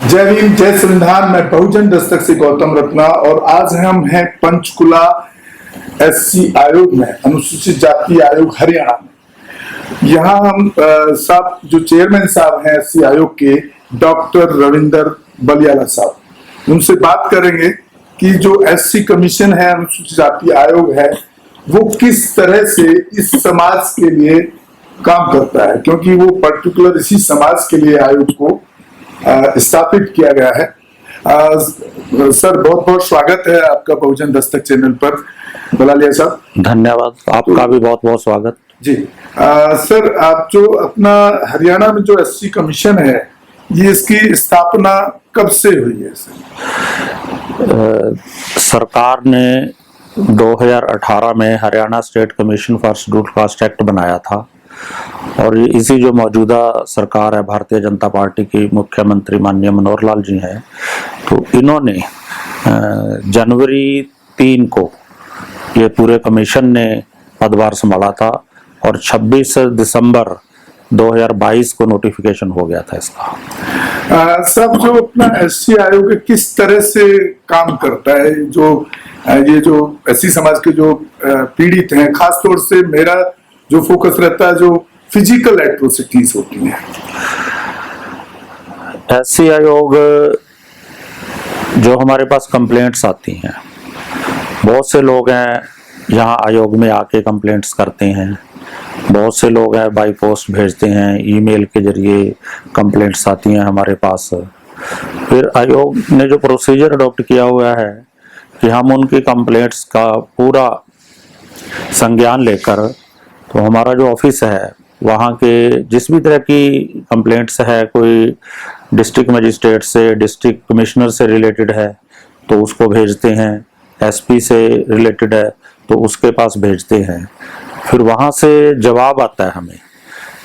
जय भीम, जय संविधान। मैं बहुजन दस्तक से गौतम रत्ना और आज हम हैं पंचकुला एससी आयोग में, अनुसूचित जाति आयोग हरियाणा में। यहाँ हम साहब जो चेयरमैन साहब हैं एससी आयोग के, डॉक्टर रविंदर बलियाला साहब, उनसे बात करेंगे कि जो एससी कमीशन है, अनुसूचित जाति आयोग है, वो किस तरह से इस समाज के लिए काम करता है, क्योंकि वो पर्टिकुलर इसी समाज के लिए आयोग को स्थापित किया गया है। सर, बहुत बहुत स्वागत है आपका बहुजन दस्तक चैनल पर, बलालिया साहब। धन्यवाद, आपका भी बहुत बहुत स्वागत जी। सर, आप जो अपना हरियाणा में जो एससी कमीशन है, ये इसकी स्थापना कब से हुई है सर? सरकार ने 2018 में Haryana state commission for scheduled caste act बनाया था और इसी जो मौजूदा सरकार है भारतीय जनता पार्टी की, मुख्यमंत्री माननीय मनोहर लाल जी हैं, तो इन्होंने जनवरी 3 को ये पूरे कमीशन ने पदभार संभाला था और 26 दिसंबर 2022 को नोटिफिकेशन हो गया था इसका। सब जो अपना एससी आयोग किस तरह से काम करता है, ये जो एससी समाज के जो पीड़ित हैं, खासतौर से मेरा जो फोकस रहता है जो फिजिकल एट्रोसिटीज होती हैं। एससी आयोग जो हमारे पास कंप्लेंट्स आती हैं, बहुत से लोग हैं यहाँ आयोग में आके कंप्लेंट्स करते हैं, बहुत से लोग हैं बाई पोस्ट भेजते हैं, ईमेल के जरिए कंप्लेंट्स आती हैं हमारे पास। फिर आयोग ने जो प्रोसीजर अडॉप्ट किया हुआ है कि हम उनकी कंप्लेंट्स का पूरा संज्ञान लेकर, तो हमारा जो ऑफिस है वहाँ के जिस भी तरह की कंप्लेंट्स है, कोई डिस्ट्रिक्ट मजिस्ट्रेट से, डिस्ट्रिक्ट कमिश्नर से रिलेटेड है तो उसको भेजते हैं, एसपी से रिलेटेड है तो उसके पास भेजते हैं, फिर वहाँ से जवाब आता है हमें।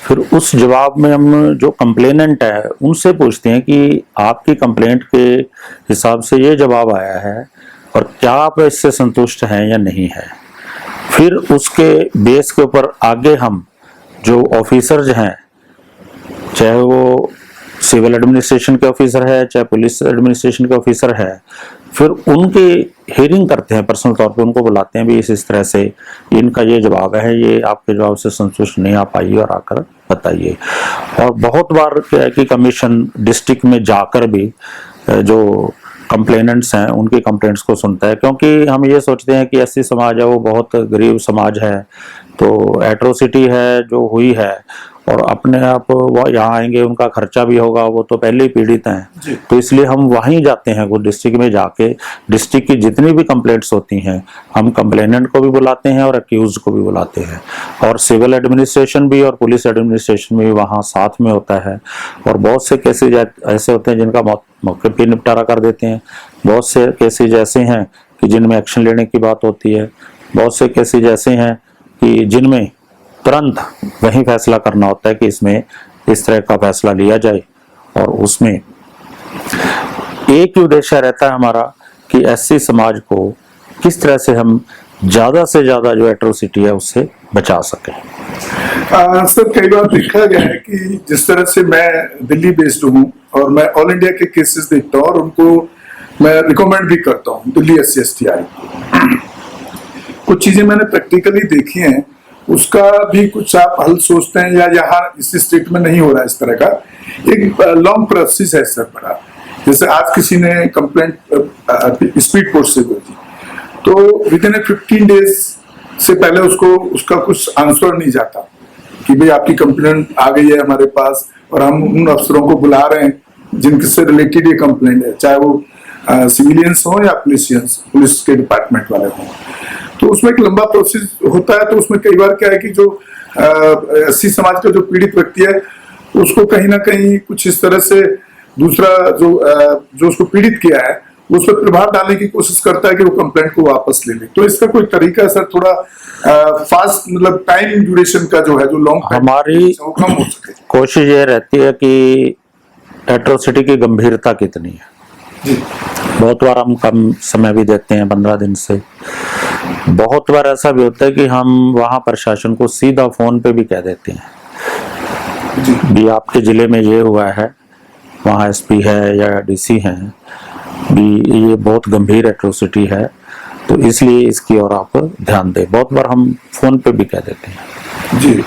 फिर उस जवाब में हम जो कंप्लेनेंट है उनसे पूछते हैं कि आपकी कंप्लेंट के हिसाब से ये जवाब आया है और क्या आप इससे संतुष्ट हैं या नहीं है। फिर उसके बेस के ऊपर आगे हम जो ऑफिसर्स हैं, चाहे वो सिविल एडमिनिस्ट्रेशन के ऑफिसर है, चाहे पुलिस एडमिनिस्ट्रेशन के ऑफिसर है, फिर उनकी हियरिंग करते हैं, पर्सनल तौर पे उनको बुलाते हैं भी इस तरह से इनका ये जवाब है, ये आपके जवाब से संतुष्ट नहीं आप आइए और आकर बताइए। और बहुत बार क्या है कि कमीशन डिस्ट्रिक्ट में जाकर भी जो कंप्लेनेंट्स हैं उनकी कंप्लेंट्स को सुनता है, क्योंकि हम ये सोचते हैं कि एससी समाज है वो बहुत गरीब समाज है, तो एट्रोसिटी है जो हुई है और अपने आप वो यहाँ आएंगे, उनका खर्चा भी होगा, वो तो पहले ही पीड़ित हैं, तो इसलिए हम वहीं जाते हैं, वो डिस्ट्रिक्ट में जाके डिस्ट्रिक्ट की जितनी भी कंप्लेंट्स होती हैं हम कंप्लेनेंट को भी बुलाते हैं और अक्यूज को भी बुलाते हैं, और सिविल एडमिनिस्ट्रेशन भी और पुलिस एडमिनिस्ट्रेशन भी वहाँ साथ में होता है। और बहुत से केसेज ऐसे होते हैं जिनका मौके पर निपटारा कर देते हैं, बहुत से केसेज ऐसे हैं कि जिनमें एक्शन लेने की बात होती है, बहुत से केसेज ऐसे हैं कि जिनमें तुरंत वही फैसला करना होता है कि इसमें इस तरह का फैसला लिया जाए। और उसमें एक ही उद्देश्य रहता है हमारा कि एससी समाज को किस तरह से हम ज्यादा से ज्यादा जो एट्रोसिटी है उससे बचा सकें। सर, कई बार देखा गया है कि जिस तरह से मैं दिल्ली बेस्ड हूँ और मैं ऑल इंडिया के केसेस देखता हूँ और उनको मैं रिकमेंड भी करता हूँ दिल्ली एससी एसटी आयोग। कुछ चीजें मैंने प्रैक्टिकली देखी हैं, उसका भी कुछ आप हल सोचते हैं या यहाँ इस स्टेट में नहीं हो रहा है इस तरह का? एक लॉन्ग प्रोसेस है सर बड़ा। जैसे आज किसी ने कंप्लेंट स्पीड पोस्ट से भेजी तो विद इन 15 डेज से पहले उसका कुछ आंसर नहीं जाता कि भाई आपकी कंप्लेंट आ गई है हमारे पास और हम उन अफसरों को बुला रहे हैं जिनसे रिलेटेड ये कंप्लेंट है, चाहे वो सिविलियंस हो या पुलिस के डिपार्टमेंट वाले हों। तो उसमें एक लंबा प्रोसेस होता है। तो उसमें कई बार क्या है कि जो एससी समाज का जो पीड़ित व्यक्ति है उसको कहीं ना कहीं कुछ इस तरह से दूसरा जो उसको पीड़ित किया है उस पर प्रभाव डालने की कोशिश करता है कि वो कंप्लेंट को वापस ले ले। तो इसका कोई तरीका सर थोड़ा फास्ट, मतलब टाइम ड्यूरेशन का जो है, जो लॉन्ग हमारी कम हो सके? कोशिश ये रहती है कि एट्रोसिटी की गंभीरता कितनी है जी। बहुत बार हम कम समय भी देते हैं, 15 दिन से। बहुत बार ऐसा भी होता है कि हम वहाँ प्रशासन को सीधा फोन पे भी कह देते हैं भी आपके जिले में ये हुआ है, वहाँ एसपी है या डीसी हैं भी, ये बहुत गंभीर एट्रोसिटी है, तो इसलिए इसकी ओर आप ध्यान दें। बहुत बार हम फोन पे भी कह देते हैं। जी।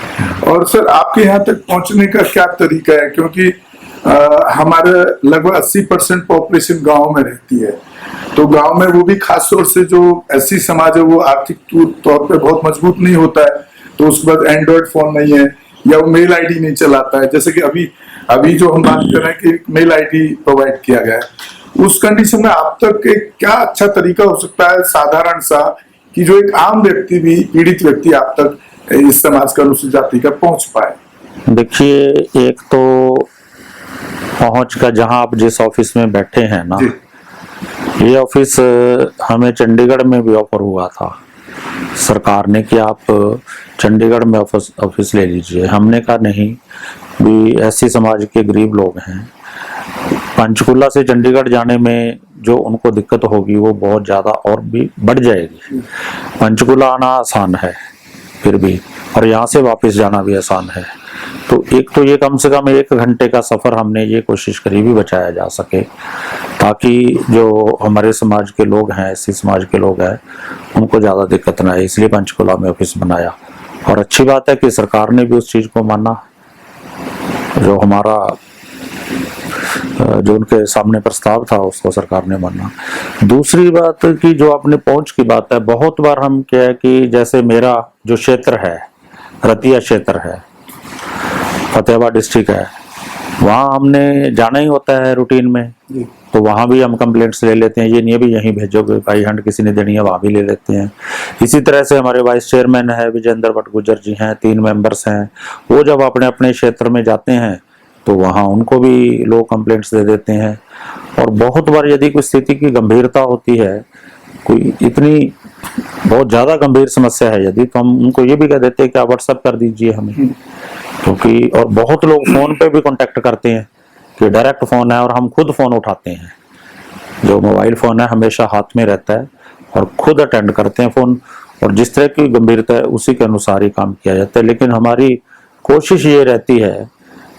और सर आपके यहाँ तक पहुंचने का क्या तरीका है, क्योंकि हमारे लगभग 80% पॉपुलेशन गांव में रहती है, तो गांव में वो भी खास तौर से जो एससी समाज है वो आर्थिक तौर पे बहुत मजबूत नहीं होता है, तो उसके बाद एंड्रॉइड फोन नहीं है या वो मेल आईडी नहीं चलाता है। जैसे कि अभी जो हम बात कर रहे हैं कि मेल आईडी प्रोवाइड किया गया है, उस कंडीशन में आप तक एक क्या अच्छा तरीका हो सकता है साधारण सा, कि जो एक आम व्यक्ति भी, पीड़ित व्यक्ति आप तक इस समाज का अनुसूचित जाति का पहुंच पाए? देखिए, एक तो पहुंच का, जहां आप जिस ऑफिस में बैठे हैं ना, ये ऑफिस हमें चंडीगढ़ में भी ऑफर हुआ था सरकार ने कि आप चंडीगढ़ में ऑफिस ले लीजिए। हमने कहा नहीं, भी ऐसी समाज के गरीब लोग हैं, पंचकुला से चंडीगढ़ जाने में जो उनको दिक्कत होगी वो बहुत ज्यादा और भी बढ़ जाएगी। पंचकुला आना आसान है फिर भी, और यहाँ से वापस जाना भी आसान है, तो एक तो ये कम से कम 1 घंटे का सफर हमने ये कोशिश करी भी बचाया जा सके, ताकि जो हमारे समाज के लोग हैं, ऐसी समाज के लोग हैं, उनको ज्यादा दिक्कत ना आए, इसलिए पंचकुला में ऑफिस बनाया। और अच्छी बात है कि सरकार ने भी उस चीज को माना, जो हमारा जो उनके सामने प्रस्ताव था उसको सरकार ने माना। दूसरी बात की जो आपने पहुंच की बात है, बहुत बार हम क्या है कि जैसे मेरा जो क्षेत्र है, रतिया क्षेत्र है, फतेहाबाद डिस्ट्रिक्ट है, वहाँ हमने जाना ही होता है रूटीन में, तो वहाँ भी हम कंप्लेंट्स ले लेते हैं। ये नहीं है भी यहीं भेजोगे, भाई हंड किसी ने देनी है, वहाँ भी ले लेते हैं। इसी तरह से हमारे वाइस चेयरमैन है विजेंद्र भट्ट गुजर जी हैं, 3 मेंबर्स हैं, वो जब अपने अपने क्षेत्र में जाते हैं तो वहाँ उनको भी लोग कंप्लेंट्स दे देते हैं। और बहुत बार यदि कोई स्थिति की गंभीरता होती है, कोई इतनी बहुत ज्यादा गंभीर समस्या है यदि, तो हम उनको ये भी कह देते हैं कि आप व्हाट्सएप कर दीजिए हमें, क्योंकि और बहुत लोग फोन पे भी कांटेक्ट करते हैं कि डायरेक्ट फोन है, और हम खुद फोन उठाते हैं। जो मोबाइल फोन है हमेशा हाथ में रहता है और खुद अटेंड करते हैं फोन, और जिस तरह की गंभीरता है उसी के अनुसार ही काम किया जाता है। लेकिन हमारी कोशिश ये रहती है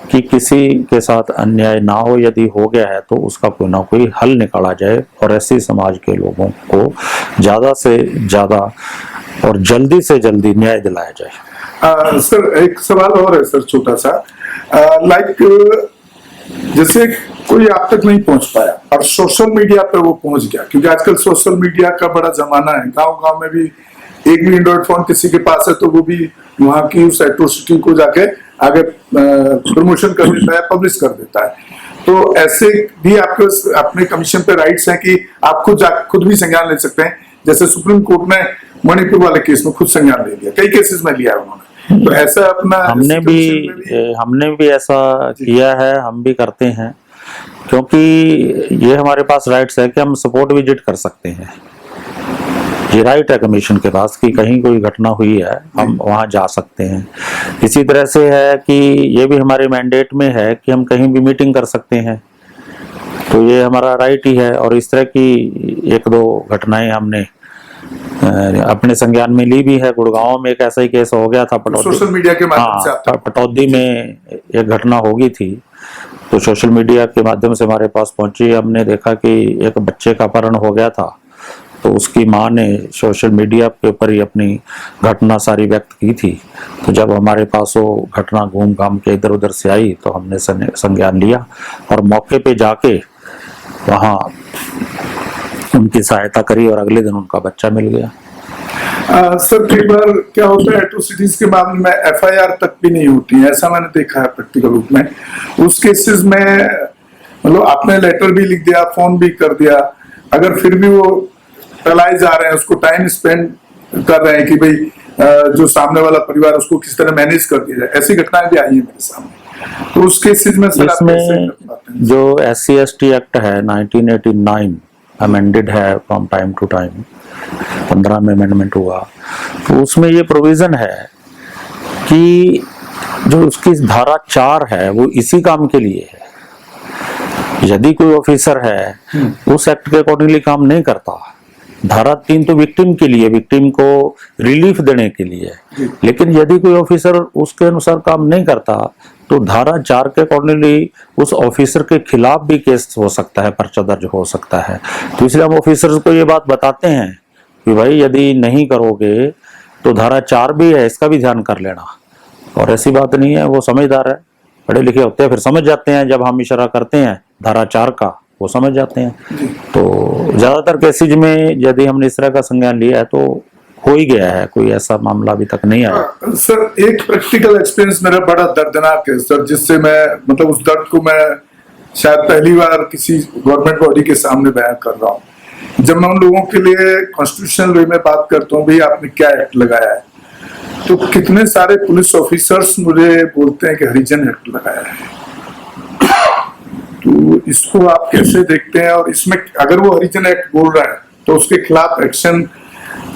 कि किसी के साथ अन्याय ना हो, यदि हो गया है तो उसका कोई ना कोई हल निकाला जाए और ऐसे समाज के लोगों को ज्यादा से ज्यादा और जल्दी से जल्दी न्याय दिलाया जाए। सर एक सवाल और है सर, छोटा सा, जैसे कोई आप तक नहीं पहुंच पाया और सोशल मीडिया पे वो पहुंच गया, क्योंकि आजकल सोशल मीडिया का बड़ा जमाना है, गांव-गांव में भी एक भी एंड्रॉइड फोन किसी के पास है तो वो भी वहां की उस एट्रोसिटी को जाके आगे प्रमोशन कर देता है, पब्लिश कर देता है। तो ऐसे भी आपके अपने कमीशन पे राइट्स हैं कि आप खुद भी संज्ञान ले सकते हैं, जैसे सुप्रीम कोर्ट ने मणिपुर वाले केस में खुद संज्ञान ले लिया, कई केसेस में लिया है उन्होंने, तो ऐसा अपना हमने भी ऐसा किया है, हम भी करते हैं, क्योंकि ये हमारे पास राइट्स है कि हम सपोर्ट विजिट कर सकते हैं। ये राइट है कमीशन के पास कि कहीं कोई घटना हुई है हम वहां जा सकते हैं। इसी तरह से है कि ये भी हमारे मैंडेट में है कि हम कहीं भी मीटिंग कर सकते हैं, तो ये हमारा राइट ही है। और इस तरह की 1-2 घटनाएं हमने अपने संज्ञान में ली भी है। गुड़गांव में एक ऐसा ही केस हो गया था, सोशल मीडिया के माध्यम से। हाँ, पटौदी में एक घटना हो गई थी, तो सोशल मीडिया के माध्यम से हमारे पास पहुंची। हमने देखा कि एक बच्चे का अपहरण हो गया था, तो उसकी माँ ने सोशल मीडिया के ऊपर ही अपनी घटना सारी व्यक्त की थी। तो जब हमारे पास वो घटना घूम घाम के इधर उधर से आई तो हमने संज्ञान लिया और मौके पे जाके वहाँ उनकी सहायता करी और अगले दिन उनका बच्चा मिल गया। सर कई बार क्या होता है, एट्रोसिटीज के मामले में FIR तक भी नहीं होती है, ऐसा मैंने देखा है प्रैक्टिकल रूप में। उस केसेस में मतलब आपने लेटर भी लिख दिया, फोन भी कर दिया, अगर फिर भी वो टलाए जा रहे हैं, उसको टाइम स्पेंड कर रहे हैं कि भाई जो सामने वाला परिवार उसको किस तरह मैनेज कर दिया जाए, ऐसी घटनाएं भी आई है मेरे सामने। तो उस केसेस में सर इसमें जो SC/ST एक्ट है 1989 अमेंडेड है फ्रॉम टाइम टू टाइम, 15 में अमेंडमेंट हुआ, तो उसमें ये प्रोविजन है कि जो उसकी धारा 4 है वो इसी काम के लिए है। यदि कोई ऑफिसर है उस एक्ट के अकॉर्डिंगली काम नहीं करता, धारा 3 तो विक्टिम के लिए, विक्टिम को रिलीफ देने के लिए, लेकिन यदि कोई ऑफिसर उसके अनुसार काम नहीं करता तो धारा 4 के अकॉर्डिंगली उस ऑफिसर के खिलाफ भी केस हो सकता है, पर्चा दर्ज हो सकता है। तो इसलिए हम ऑफिसर्स को ये बात बताते हैं कि भाई यदि नहीं करोगे तो धारा 4 भी है, इसका भी ध्यान कर लेना। और ऐसी बात नहीं है, वो समझदार है, पढ़े लिखे होते हैं, फिर समझ जाते हैं। जब हम इशारा करते हैं धारा 4 का, वो समझ जाते हैं। तो ज्यादातर केसेज में यदि हमने इस तरह का संज्ञान लिया है तो हो ही गया है, कोई ऐसा मामला अभी तक नहीं आया। सर एक प्रैक्टिकल एक्सपीरियंस मेरा बड़ा दर्दनाक है सर, जिससे मैं मतलब उस दर्द को मैं शायद पहली बार किसी गवर्नमेंट बॉडी के सामने बयान कर रहा हूँ। जब मैं उन लोगों के लिए कॉन्स्टिट्यूशनल वे में बात करता हूँ, भाई आपने क्या एक्ट लगाया है, तो कितने सारे पुलिस ऑफिसर्स मुझे बोलते हैं कि हरिजन एक्ट लगाया है। तो इसको आप कैसे देखते हैं, और इसमें अगर वो हरिजन एक्ट बोल रहा है तो उसके खिलाफ एक्शन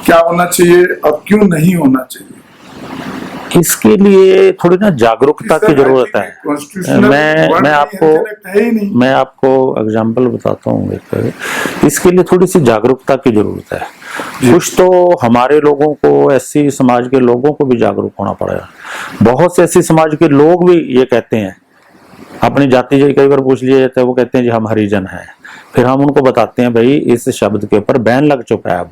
क्या होना चाहिए और क्यों नहीं होना चाहिए? इसके लिए थोड़ी ना जागरूकता की जरूरत है। मैं आपको एग्जाम्पल बताता हूँ एक, इसके लिए थोड़ी सी जागरूकता की जरूरत है। कुछ तो हमारे लोगों को, एससी समाज के लोगों को भी जागरूक होना पड़ेगा। बहुत से एससी समाज के लोग भी ये कहते हैं, अपनी जाति जो कई बार पूछ लिया जाता है, वो कहते हैं जी हम हरिजन हैं। फिर हम उनको बताते हैं भाई इस शब्द के ऊपर बैन लग चुका है, अब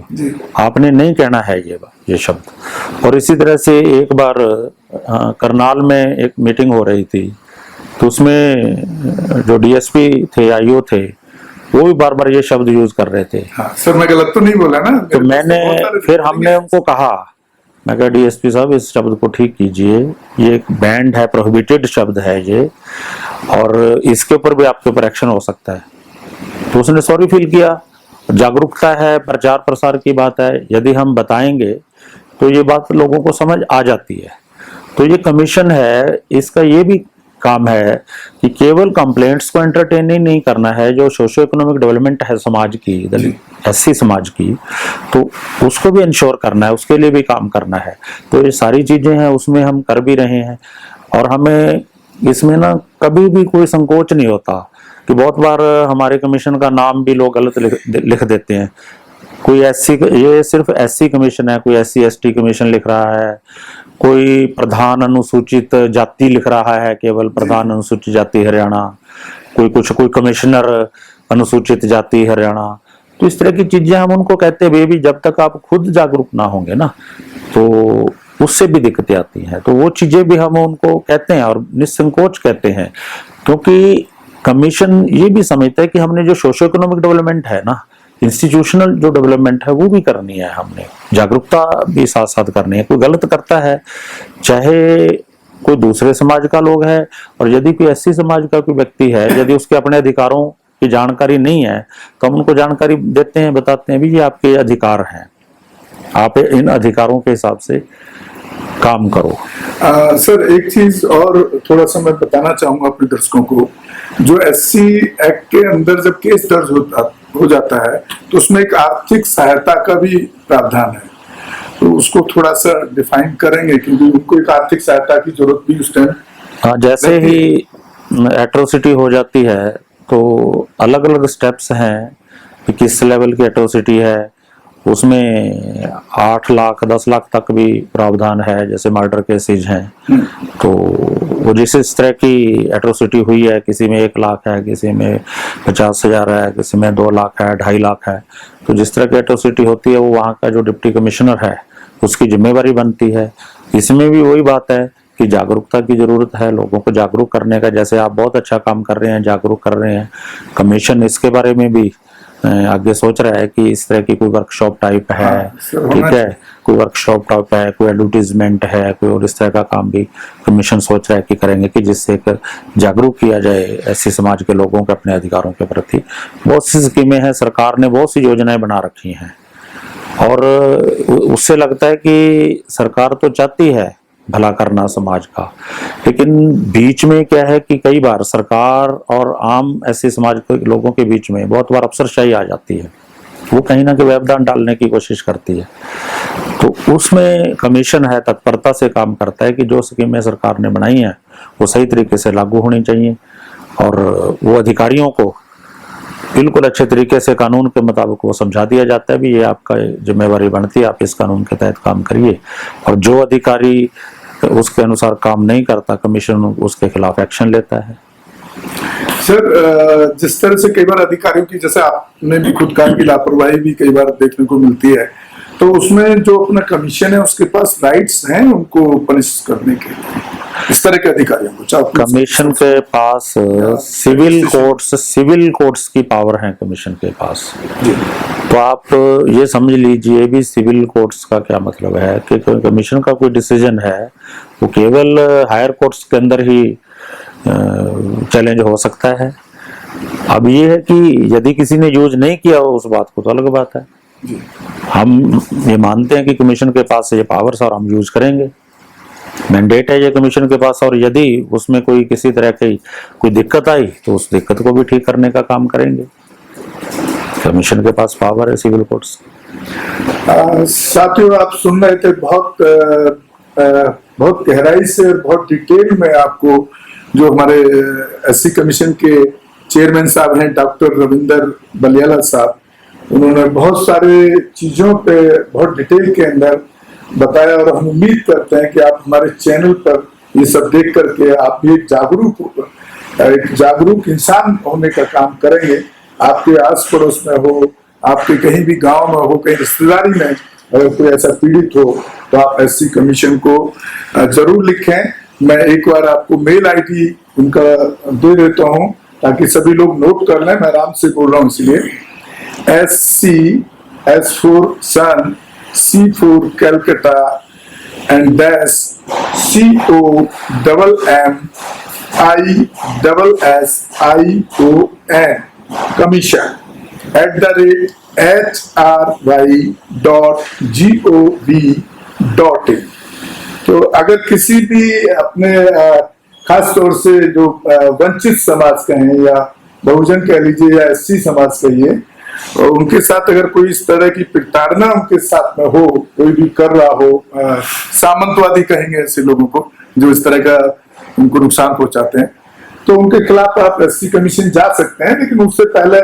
आपने नहीं कहना है ये शब्द। और इसी तरह से एक बार करनाल में एक मीटिंग हो रही थी, तो उसमें जो डीएसपी थे, आईओ थे, वो भी बार बार ये शब्द यूज कर रहे थे। हाँ, सर मैं गलत तो नहीं बोला ना? तो फिर हमने उनको कहा, मैं कहा डीएसपी साहब इस शब्द को ठीक कीजिए, ये एक बैंड है, प्रोहिबिटेड शब्द है ये, और इसके ऊपर भी आपके ऊपर एक्शन हो सकता है। तो उसने सॉरी फील किया। जागरूकता है, प्रचार प्रसार की बात है, यदि हम बताएंगे तो ये बात लोगों को समझ आ जाती है। तो ये कमीशन है, इसका ये भी काम है कि केवल कंप्लेंट्स को एंटरटेन नहीं करना है, जो सोशो इकोनॉमिक डेवलपमेंट है समाज की, दलित एससी समाज की, तो उसको भी इंश्योर करना है, उसके लिए भी काम करना है। तो ये सारी चीजें हैं, उसमें हम कर भी रहे हैं। और हमें इसमें ना कभी भी कोई संकोच नहीं होता कि बहुत बार हमारे कमीशन का नाम भी लोग गलत लिख देते हैं। कोई एससी, ये सिर्फ एससी कमीशन है, कोई एससी एसटी कमीशन लिख रहा है, कोई प्रधान अनुसूचित जाति लिख रहा है, केवल प्रधान अनुसूचित जाति हरियाणा, कोई कमिश्नर अनुसूचित जाति हरियाणा। तो इस तरह की चीजें हम उनको कहते हैं बेबी, जब तक आप खुद जागरूक ना होंगे ना, तो उससे भी दिक्कतें आती हैं। तो वो चीजें भी हम उनको कहते हैं और निसंकोच कहते हैं, क्योंकि कमीशन ये भी समझता है कि हमने जो सोशो इकोनॉमिक डेवलपमेंट है ना, इंस्टीट्यूशनल जो डेवलपमेंट है, वो भी करनी है, हमने जागरूकता भी साथ साथ करनी है। कोई गलत करता है, चाहे कोई दूसरे समाज का लोग है, और यदि कोई एससी समाज का कोई व्यक्ति है, यदि उसके अपने अधिकारों की जानकारी नहीं है, तो हम उनको जानकारी देते हैं, बताते हैं भी ये आपके अधिकार हैं, आप इन अधिकारों के हिसाब से काम करो। सर एक चीज और थोड़ा सा मैं बताना चाहूंगा अपने दर्शकों को, जो एससी एक्ट के अंदर जब केस दर्ज हो जाता है तो उसमें एक आर्थिक सहायता का भी प्रावधान है, तो उसको थोड़ा सा डिफाइन करेंगे, क्योंकि उनको एक आर्थिक सहायता की जरूरत भी उस टाइम। हाँ, जैसे ही एट्रोसिटी हो जाती है तो अलग अलग स्टेप्स हैं कि किस लेवल की एट्रोसिटी है, उसमें 8 लाख 10 लाख तक भी प्रावधान है। जैसे मर्डर केसेज हैं, तो वो जिस तरह की एट्रोसिटी हुई है, किसी में 1 लाख है, किसी में 50,000 है, किसी में 2 लाख है, 2.5 लाख है, तो जिस तरह की एट्रोसिटी होती है वो वहाँ का जो डिप्टी कमिश्नर है उसकी जिम्मेवारी बनती है। इसमें भी वही बात है कि जागरूकता की जरूरत है, लोगों को जागरूक करने का। जैसे आप बहुत अच्छा काम कर रहे हैं, जागरूक कर रहे हैं, कमीशन इसके बारे में भी आगे सोच रहा है कि इस तरह की कोई वर्कशॉप टाइप है, ठीक है, कोई वर्कशॉप टाइप है, कोई एडवर्टीजमेंट है, कोई और इस तरह का काम भी कमीशन सोच रहा है कि करेंगे, कि जिससे जागरूक किया जाए ऐसे समाज के लोगों के अपने अधिकारों के प्रति। बहुत सी स्कीमें हैं, सरकार ने बहुत सी योजनाएं बना रखी हैं, और उससे लगता है कि सरकार तो चाहती है भला करना समाज का, लेकिन बीच में क्या है कि कई बार सरकार और आम ऐसे समाज के लोगों के बीच में बहुत बार अफसरशाही आ जाती है, वो कहीं ना कहीं व्यवधान डालने की कोशिश करती है। तो उसमें कमीशन है, तत्परता से काम करता है कि जो स्कीमें सरकार ने बनाई हैं वो सही तरीके से लागू होनी चाहिए, और वो अधिकारियों को बिल्कुल अच्छे तरीके से कानून के मुताबिक वो समझा दिया जाता है भी ये आपका जिम्मेवारी बनती है, आप इस कानून के तहत काम करिए। और जो अधिकारी उसके अनुसार काम नहीं करता, कमीशन उसके खिलाफ एक्शन लेता है। सर, जिस तरह से कई बार अधिकारियों की, जैसे आपने भी खुद कहा कि लापरवाही भी कई बार देखने को मिलती है, तो उसमें जो अपना कमीशन है उसके पास राइट्स हैं उनको पनिश करने के लिए, इस तरह के अधिकारियों को चाहे कमीशन के पास सिविल कोर्ट्स की पावर है कमीशन के पास। तो आप ये समझ लीजिए भी सिविल कोर्ट्स का क्या मतलब है कि कमीशन का कोई डिसीजन है वो केवल हायर कोर्ट्स के अंदर ही चैलेंज हो सकता है। अब ये है कि यदि किसी ने यूज नहीं किया उस बात को तो अलग बात है। हम ये मानते हैं कि कमीशन के पास ये पावर्स और हम यूज करेंगे, मैंडेट है ये कमीशन के पास, और यदि उसमें कोई किसी तरह की कोई दिक्कत आई तो उस दिक्कत को भी ठीक करने का काम करेंगे। कमीशन के पास पावर है सिविल कोर्ट्स। साथियों, आप सुन रहे थे बहुत गहराई से, बहुत डिटेल में आपको जो हमारे एससी कमीशन के चेयरमैन साहब हैं डॉक्टर रविंदर बलियाला साहब, उन्होंने बहुत सारे चीजों पे बहुत डिटेल के अंदर बताया, और हम उम्मीद करते हैं कि आप हमारे चैनल पर ये सब देख करके आप भी एक जागरूक इंसान होने का काम करेंगे। आपके आस पड़ोस में हो, आपके कहीं भी गांव में हो, कहीं रिश्तेदारी में अगर कोई ऐसा पीड़ित हो तो आप एससी कमीशन को जरूर लिखें। मैं एक बार आपको मेल आईडी उनका दे देता हूं ताकि सभी लोग नोट कर लें, मैं आराम से बोल रहा हूं इसलिए। S for Sun, C for Calcutta, and dash COMMISSION commission @hry.gov.in। तो अगर किसी भी अपने खास तौर से जो वंचित समाज का है या बहुजन कह लीजिए या एससी समाज कहिए, और उनके साथ अगर कोई इस तरह की प्रताड़ना उनके साथ में हो, कोई भी कर रहा हो, सामंतवादी कहेंगे ऐसे लोगों को जो इस तरह का उनको नुकसान पहुंचाते हैं, तो उनके खिलाफ आप एससी कमीशन जा सकते हैं। लेकिन उससे पहले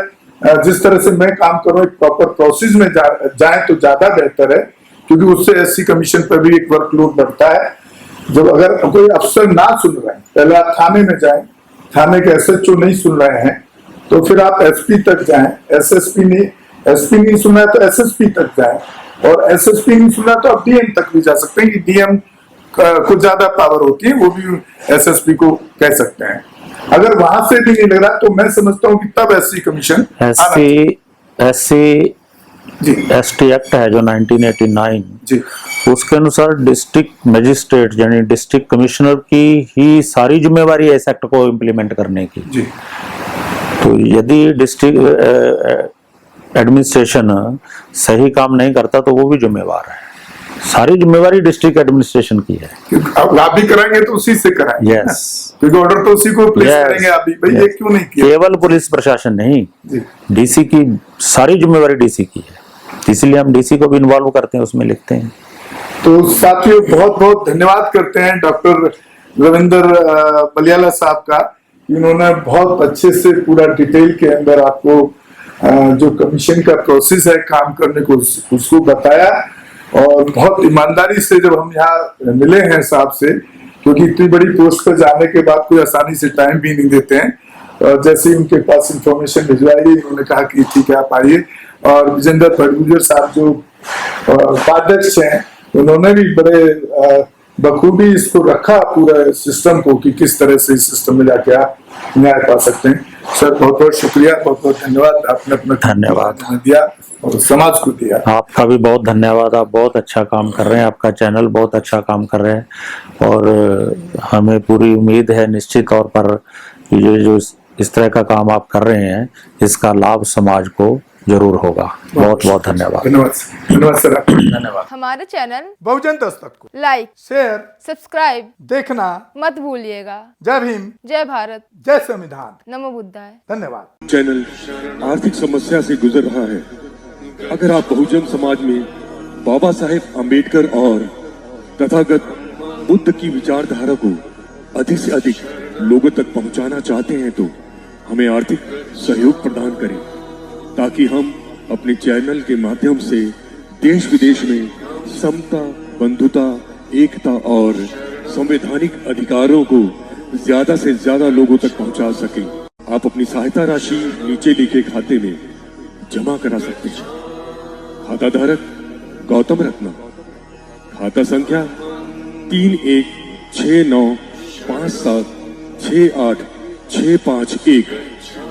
जिस तरह से मैं काम कर रहा हूँ, एक प्रॉपर प्रोसेस में जाए तो ज्यादा बेहतर है, क्योंकि उससे एससी कमीशन पर भी एक वर्कलोड बढ़ता है। जब अगर कोई अफसर ना सुन रहे हैं, पहले आप थाने में जाएं, थाने के एसएचओ नहीं सुन रहे हैं तो फिर आप एसपी तक जाएं, एसपी नहीं सुन रहा है तो एसएसपी तक जाएं, और एसएसपी नहीं सुन रहा तो आप डीएम तक भी जा सकते हैं कि डीएम को ज्यादा पावर होती है, वो भी एसएसपी को कह सकते हैं। अगर वहां से भी नहीं लग रहा तो मैं समझता हूँ कि तब एससी कमीशन एसटी एक्ट है जो 1989 जी, उसके अनुसार डिस्ट्रिक्ट मजिस्ट्रेट यानी डिस्ट्रिक्ट कमिश्नर की ही सारी जिम्मेवारी है इस एक्ट को इम्प्लीमेंट करने की जी। तो यदि डिस्ट्रिक्ट एडमिनिस्ट्रेशन सही काम नहीं करता तो वो भी जिम्मेवार है। सारी जिम्मेवारी डिस्ट्रिक्ट एडमिनिस्ट्रेशन की है। आप भी कराएंगे तो उसी से कराएंगे। यस, क्योंकि ऑर्डर तो उसी को प्लेस करेंगे आप भी, भाई ये क्यों नहीं किया। केवल पुलिस प्रशासन नहीं, डीसी की सारी जिम्मेवारी डीसी की है, इसीलिए हम डीसी को भी इन्वॉल्व करते हैं, उसमें लिखते हैं। तो साथियों, बहुत बहुत धन्यवाद करते हैं डॉक्टर रविंदर बलियाला साहब का। इन्होंने बहुत अच्छे से पूरा डिटेल के अंदर आपको जो कमीशन का प्रोसेस है काम करने को उसको बताया, और बहुत ईमानदारी से जब हम यहाँ मिले हैं साहब से, क्योंकि इतनी बड़ी पोस्ट पर जाने के बाद कोई आसानी से टाइम भी नहीं देते हैं, और जैसे ही उनके पास इंफॉर्मेशन भिजवाई गई उन्होंने कहा कि ठीक है आप आइए। और विजेंद्र भड़गुजर साहब जो उपाध्यक्ष हैं, उन्होंने भी बड़े बखूबी इसको रखा पूरे सिस्टम को कि किस तरह से इस सिस्टम में जाके आप न्याय पा सकते हैं। सर बहुत बहुत शुक्रिया, बहुत बहुत धन्यवाद, आपने अपना धन्यवाद दिया और समाज को दिया। आपका भी बहुत धन्यवाद, आप बहुत अच्छा काम कर रहे हैं, आपका चैनल बहुत अच्छा काम कर रहे हैं, और हमें पूरी उम्मीद है निश्चित तौर पर ये जो इस तरह का काम आप कर रहे हैं इसका लाभ समाज को जरूर होगा। बहुत बहुत धन्यवाद। धन्यवाद सर, धन्यवाद। हमारे चैनल बहुजन दस्तक को लाइक, शेयर, सब्सक्राइब देखना मत भूलिएगा। जय भीम, जय भारत, जय संविधान, नमो बुद्धाय। धन्यवाद। चैनल आर्थिक समस्या से गुजर रहा है। अगर आप बहुजन समाज में बाबा साहेब अम्बेडकर और तथागत बुद्ध की विचारधारा को अधिक से अधिक लोगों तक पहुंचाना चाहते हैं तो हमें आर्थिक सहयोग प्रदान करें, ताकि हम अपने चैनल के माध्यम से देश विदेश में समता, बंधुता, एकता और संवैधानिक अधिकारों को ज्यादा से ज्यादा लोगों तक पहुंचा सके। आप अपनी सहायता राशि नीचे लिखे खाते में जमा करा सकते हैं। खाता धारक गौतम रत्ना, खाता संख्या 3169576861,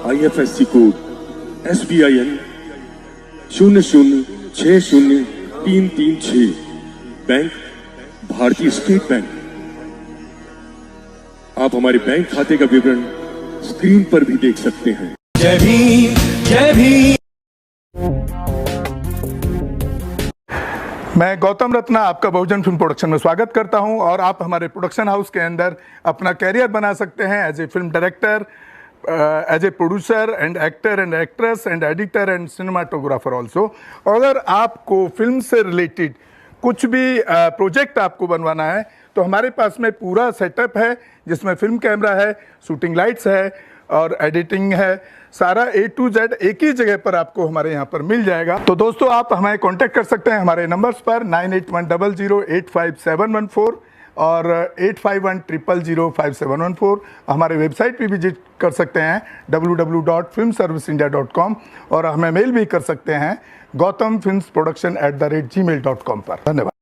IFSC कोड SBIN 0060336, बैंक भारतीय स्टेट बैंक। आप हमारे बैंक खाते का विवरण स्क्रीन पर भी देख सकते हैं। जय भीम, जय भीम। मैं गौतम रत्ना आपका बहुजन फिल्म प्रोडक्शन में स्वागत करता हूं और आप हमारे प्रोडक्शन हाउस के अंदर अपना कैरियर बना सकते हैं as a film director, as a producer and actor and actress and editor and cinematographer also. अगर आपको फिल्म से रिलेटेड कुछ भी प्रोजेक्ट आपको बनवाना है तो हमारे पास में पूरा सेटअप है, जिसमें फिल्म कैमरा है, शूटिंग लाइट्स है और एडिटिंग है। सारा A to Z एक ही जगह पर आपको हमारे यहाँ पर मिल जाएगा। तो दोस्तों आप हमें कांटेक्ट कर सकते हैं हमारे नंबर्स पर 9810085714 और 8510005714। हमारे वेबसाइट पे विजिट कर सकते हैं www.filmserviceindia.com और हमें मेल भी कर सकते हैं gautamfilmsproduction@gmail.com पर। धन्यवाद।